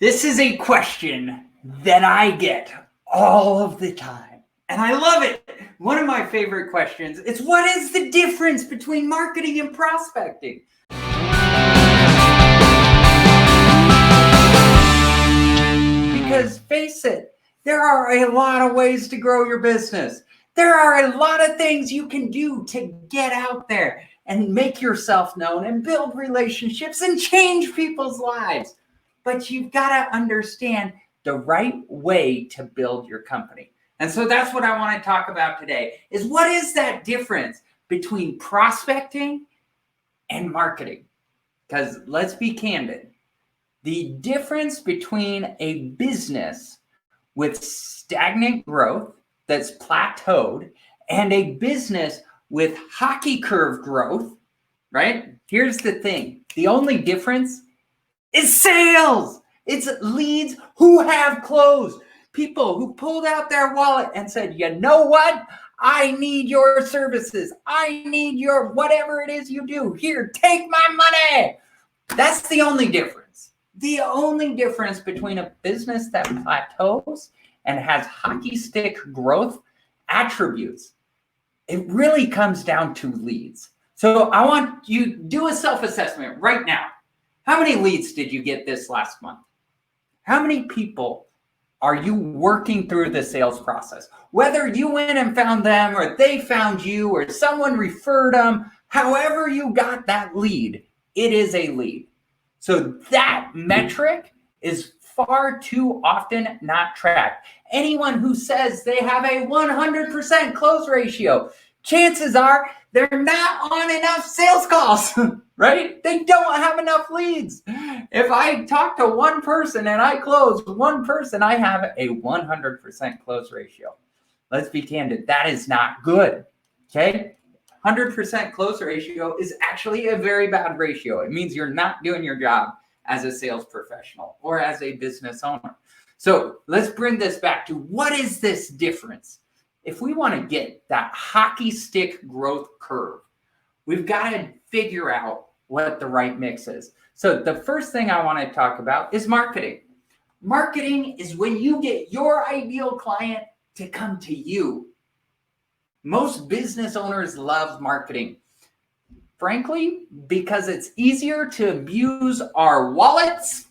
This is a question that I get all of the time, and I love it. One of my favorite questions is, what is the difference between marketing and prospecting? Because face it, there are a lot of ways to grow your business. There are a lot of things you can do to get out there and make yourself known and build relationships and change people's lives. But you've got to understand the right way to build your company. And so that's what I want to talk about today, is what is that difference between prospecting and marketing? Because let's be candid. The difference between a business with stagnant growth that's plateaued and a business with hockey curve growth, right? Here's the thing. The only difference is sales. It's leads who have closed. People who pulled out their wallet and said, you know what? I need your services. I need your whatever it is you do. Here, take my money. That's the only difference. The only difference between a business that plateaus and has hockey stick growth attributes, it really comes down to leads. So I want you to do a self-assessment right now. How many leads did you get this last month? How many people are you working through the sales process? Whether you went and found them or they found you or someone referred them, however you got that lead, it is a lead. So that metric is far too often not tracked. Anyone who says they have a 100% close ratio, chances are they're not on enough sales calls, right? They don't have enough leads. If I talk to one person and I close one person, I have a 100% close ratio. Let's be candid. That is not good, okay? 100% close ratio is actually a very bad ratio. It means you're not doing your job as a sales professional or as a business owner. So let's bring this back to, what is this difference? If we want to get that hockey stick growth curve, we've got to figure out what the right mix is. So the first thing I want to talk about is marketing. Marketing is when you get your ideal client to come to you. Most business owners love marketing, frankly, because it's easier to abuse our wallets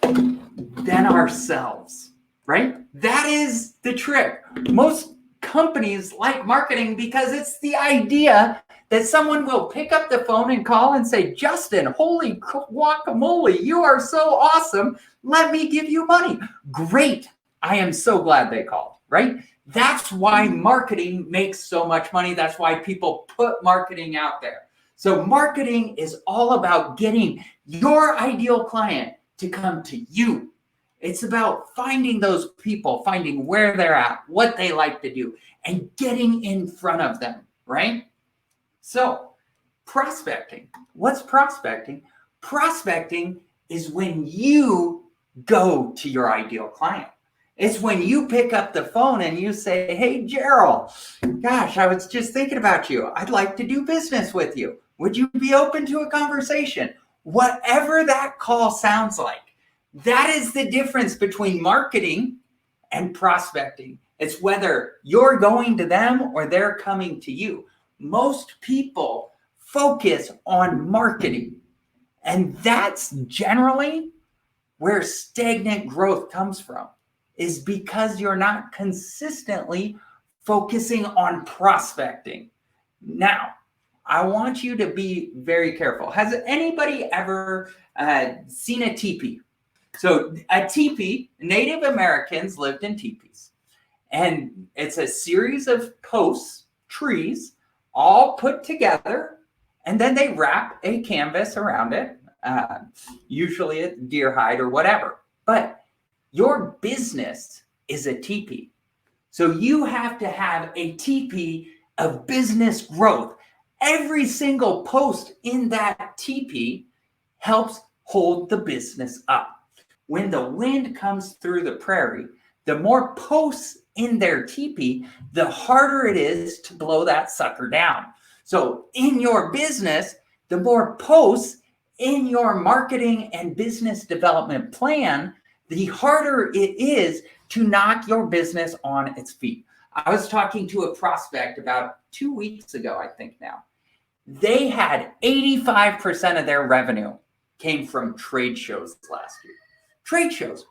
than ourselves. Right? That is the trick. Most companies like marketing because it's the idea that someone will pick up the phone and call and say, Justin, holy guacamole, you are so awesome. Let me give you money. Great. I am so glad they called, right? That's why marketing makes so much money. That's why people put marketing out there. So marketing is all about getting your ideal client to come to you. It's about finding those people, finding where they're at, what they like to do, and getting in front of them, right? So prospecting. What's prospecting? Prospecting is when you go to your ideal client. It's when you pick up the phone and you say, hey, Gerald, gosh, I was just thinking about you. I'd like to do business with you. Would you be open to a conversation? Whatever that call sounds like. That is the difference between marketing and prospecting. It's whether you're going to them or they're coming to you. Most people focus on marketing, and that's generally where stagnant growth comes from, is because you're not consistently focusing on prospecting. Now, I want you to be very careful. Has anybody ever seen a teepee? So a teepee, Native Americans lived in teepees, and it's a series of posts, trees, all put together, and then they wrap a canvas around it, usually a deer hide or whatever. But your business is a teepee. So you have to have a teepee of business growth. Every single post in that teepee helps hold the business up. When the wind comes through the prairie, the more posts in their teepee, the harder it is to blow that sucker down. So in your business, the more posts in your marketing and business development plan, the harder it is to knock your business on its feet. I was talking to a prospect about 2 weeks ago, I think now. They had 85% of their revenue came from trade shows last year. Trade shows,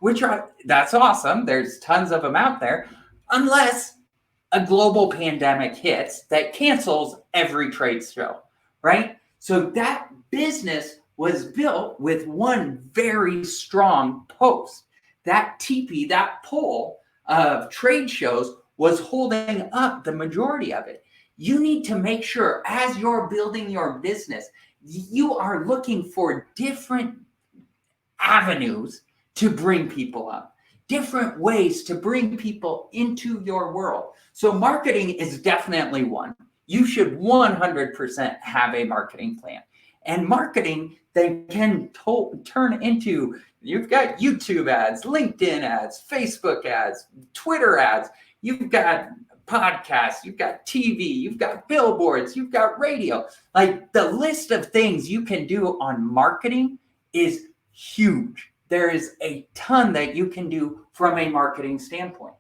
that's awesome. There's tons of them out there, unless a global pandemic hits that cancels every trade show, right? So that business was built with one very strong post. That TP, that pull of trade shows was holding up the majority of it. You need to make sure as you're building your business, you are looking for different avenues to bring people up, different ways to bring people into your world. So marketing is definitely one. You should 100% have a marketing plan. And marketing, they can turn into, you've got YouTube ads, LinkedIn ads, Facebook ads, Twitter ads, you've got podcasts, you've got TV, you've got billboards, you've got radio. Like, the list of things you can do on marketing is huge. There is a ton that you can do from a marketing standpoint.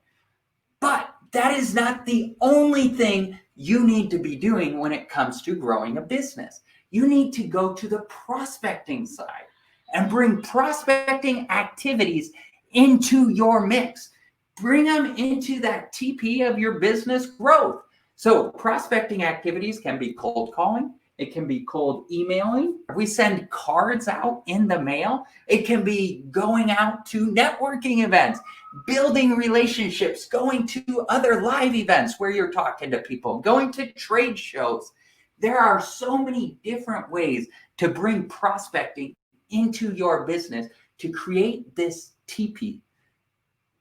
But that is not the only thing you need to be doing when it comes to growing a business. You need to go to the prospecting side and bring prospecting activities into your mix. Bring them into that TP of your business growth. So prospecting activities can be cold calling. It can be cold emailing. We send cards out in the mail. It can be going out to networking events, building relationships, going to other live events where you're talking to people, going to trade shows. There are so many different ways to bring prospecting into your business to create this TP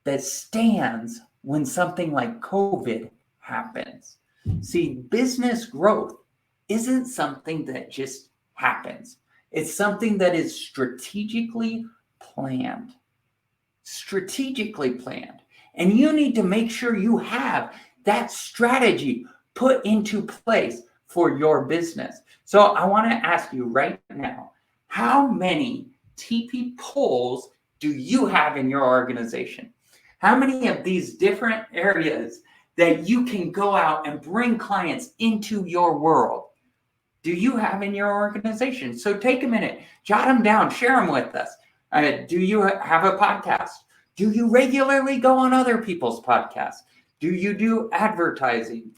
that stands when something like COVID happens. See, business growth isn't something that just happens. It's something that is strategically planned. Strategically planned. And you need to make sure you have that strategy put into place for your business. So I want to ask you right now, how many TP polls do you have in your organization? How many of these different areas that you can go out and bring clients into your world do you have in your organization? So take a minute, jot them down, share them with us. Do you have a podcast? Do you regularly go on other people's podcasts? Do you do advertising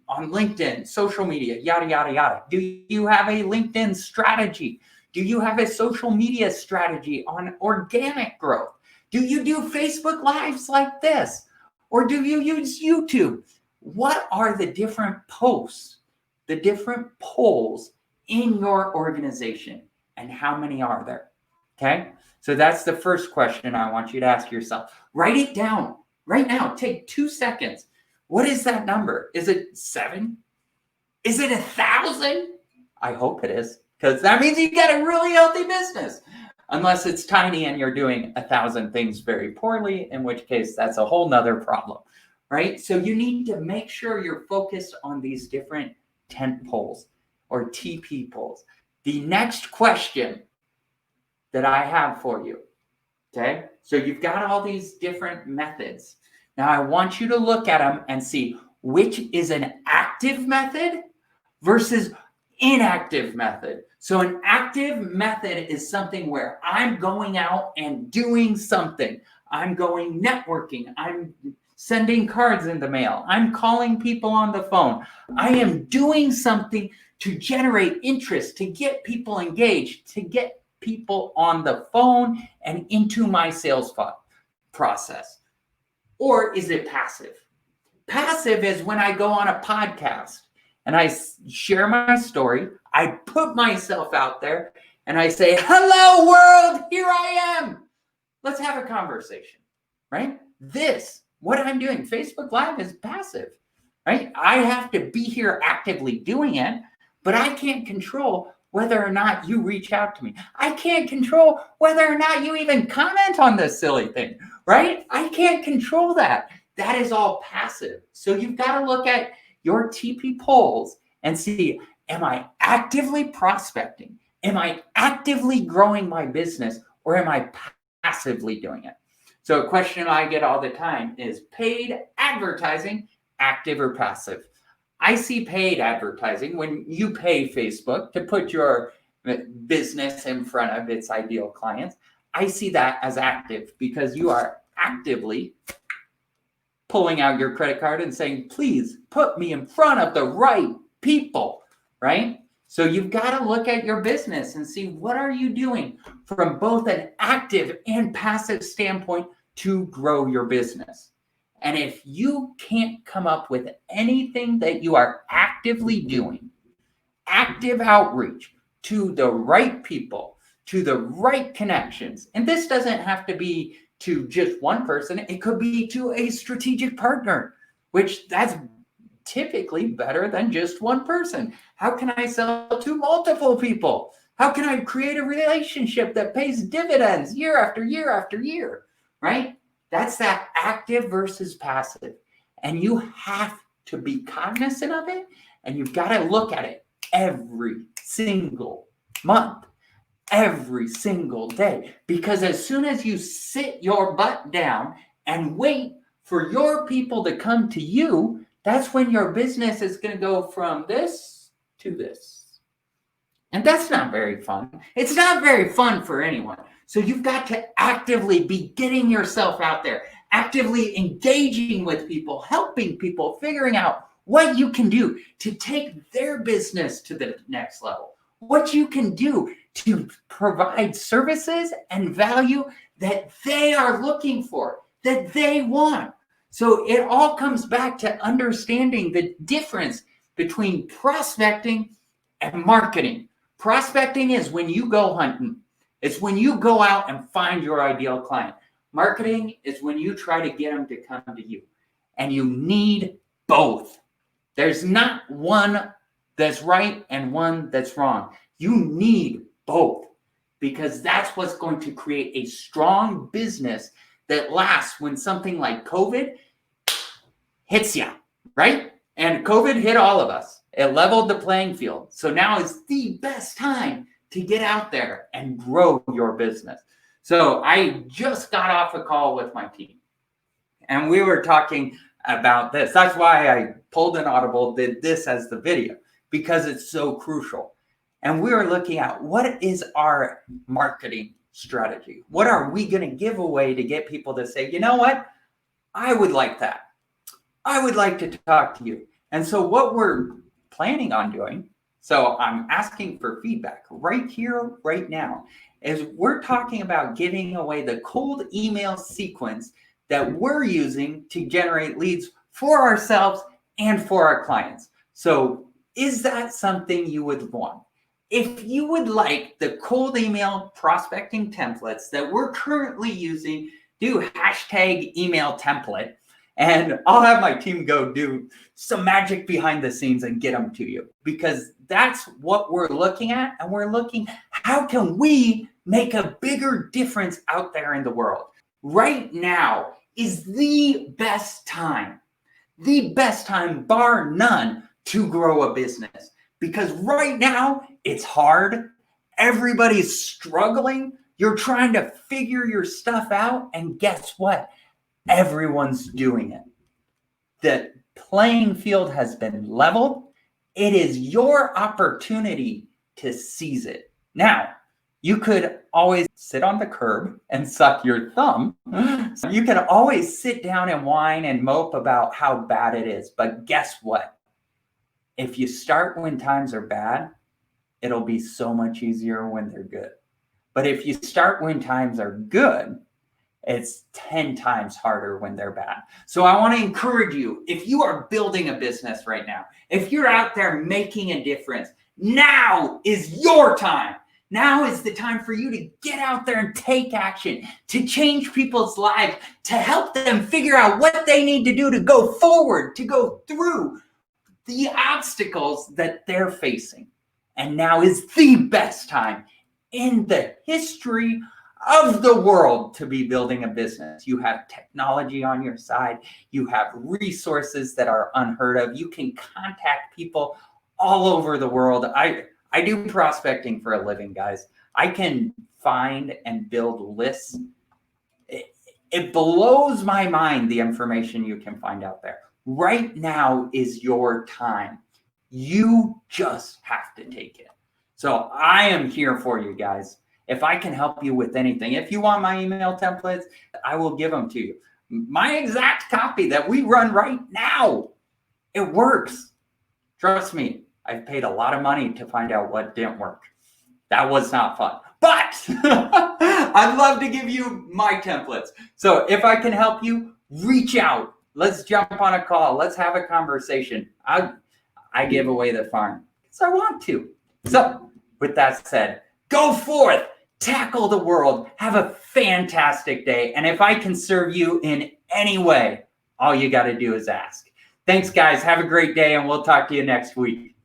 on LinkedIn, social media, yada, yada, yada? Do you have a LinkedIn strategy? Do you have a social media strategy on organic growth? Do you do Facebook Lives like this? Or do you use YouTube? What are the different posts, the different polls in your organization, and how many are there? Okay, so that's the first question I want you to ask yourself. Write it down right now. Take 2 seconds. What is that number? Is it 7? Is it 1,000? I hope it is, because that means you got a really healthy business. Unless it's tiny and you're doing 1,000 things very poorly, in which case that's a whole nother problem, right? So you need to make sure you're focused on these different tent poles or TP poles. The next question that I have for you, okay? So you've got all these different methods. Now I want you to look at them and see which is an active method versus inactive method. So an active method is something where I'm going out and doing something. I'm going networking. I'm sending cards in the mail. I'm calling people on the phone. I am doing something to generate interest, to get people engaged, to get people on the phone and into my sales process. Or is it passive? Passive is when I go on a podcast and I share my story, I put myself out there, and I say, hello world, here I am. Let's have a conversation, right? What I'm doing, Facebook Live, is passive, right? I have to be here actively doing it, but I can't control whether or not you reach out to me. I can't control whether or not you even comment on this silly thing, right? I can't control that. That is all passive. So you've got to look at your TP polls and see, am I actively prospecting? Am I actively growing my business or am I passively doing it? So a question I get all the time is paid advertising, active or passive? I see paid advertising when you pay Facebook to put your business in front of its ideal clients. I see that as active because you are actively pulling out your credit card and saying, please put me in front of the right people, right? So you've got to look at your business and see what are you doing from both an active and passive standpoint to grow your business. And if you can't come up with anything that you are actively doing, active outreach to the right people, to the right connections, and this doesn't have to be to just one person, it could be to a strategic partner, which that's typically better than just one person. How can I sell to multiple people? How can I create a relationship that pays dividends year after year after year, right? That's that active versus passive. And you have to be cognizant of it, and you've got to look at it every single month, every single day. Because as soon as you sit your butt down and wait for your people to come to you, that's when your business is going to go from this to this. And that's not very fun. It's not very fun for anyone. So you've got to actively be getting yourself out there, actively engaging with people, helping people, figuring out what you can do to take their business to the next level, what you can do to provide services and value that they are looking for, that they want. So it all comes back to understanding the difference between prospecting and marketing. Prospecting is when you go hunting. It's when you go out and find your ideal client. Marketing is when you try to get them to come to you. And you need both. There's not one that's right and one that's wrong. You need both because that's what's going to create a strong business that lasts when something like COVID hits you, right? And COVID hit all of us. It leveled the playing field. So now is the best time to get out there and grow your business. So I just got off a call with my team and we were talking about this. That's why I pulled an audible, did this as the video, because it's so crucial. And we were looking at what is our marketing strategy? What are we going to give away to get people to say, you know what? I would like that. I would like to talk to you. And so what we're planning on doing, so I'm asking for feedback right here, right now, is we're talking about giving away the cold email sequence that we're using to generate leads for ourselves and for our clients. So is that something you would want? If you would like the cold email prospecting templates that we're currently using, do hashtag email template, and I'll have my team go do some magic behind the scenes and get them to you, because that's what we're looking at. And we're looking, how can we make a bigger difference out there in the world? Right now is the best time bar none to grow a business, because right now it's hard. Everybody's struggling. You're trying to figure your stuff out. And guess what? Everyone's doing it. The playing field has been leveled. It is your opportunity to seize it. Now, you could always sit on the curb and suck your thumb. You can always sit down and whine and mope about how bad it is. But guess what? If you start when times are bad, it'll be so much easier when they're good. But if you start when times are good, it's 10 times harder when they're bad. So I want to encourage you, if you are building a business right now, if you're out there making a difference, now is your time. Now is the time for you to get out there and take action, to change people's lives, to help them figure out what they need to do to go forward, to go through the obstacles that they're facing. And now is the best time in the history of the world to be building a business. You have technology on your side. You have resources that are unheard of. You can contact people all over the world. I I do prospecting for a living, guys. I can find and build lists. It blows my mind, the information you can find out there. Right now is your time. You just have to take it. So I am here for you guys. If I can help you with anything, if you want my email templates, I will give them to you. My exact copy that we run right now, it works. Trust me, I've paid a lot of money to find out what didn't work. That was not fun, but I'd love to give you my templates. So if I can help you, reach out. Let's jump on a call. Let's have a conversation. I give away the farm because I want to. So with that said, go forth, tackle the world, have a fantastic day. And if I can serve you in any way, all you got to do is ask. Thanks, guys. Have a great day, and we'll talk to you next week.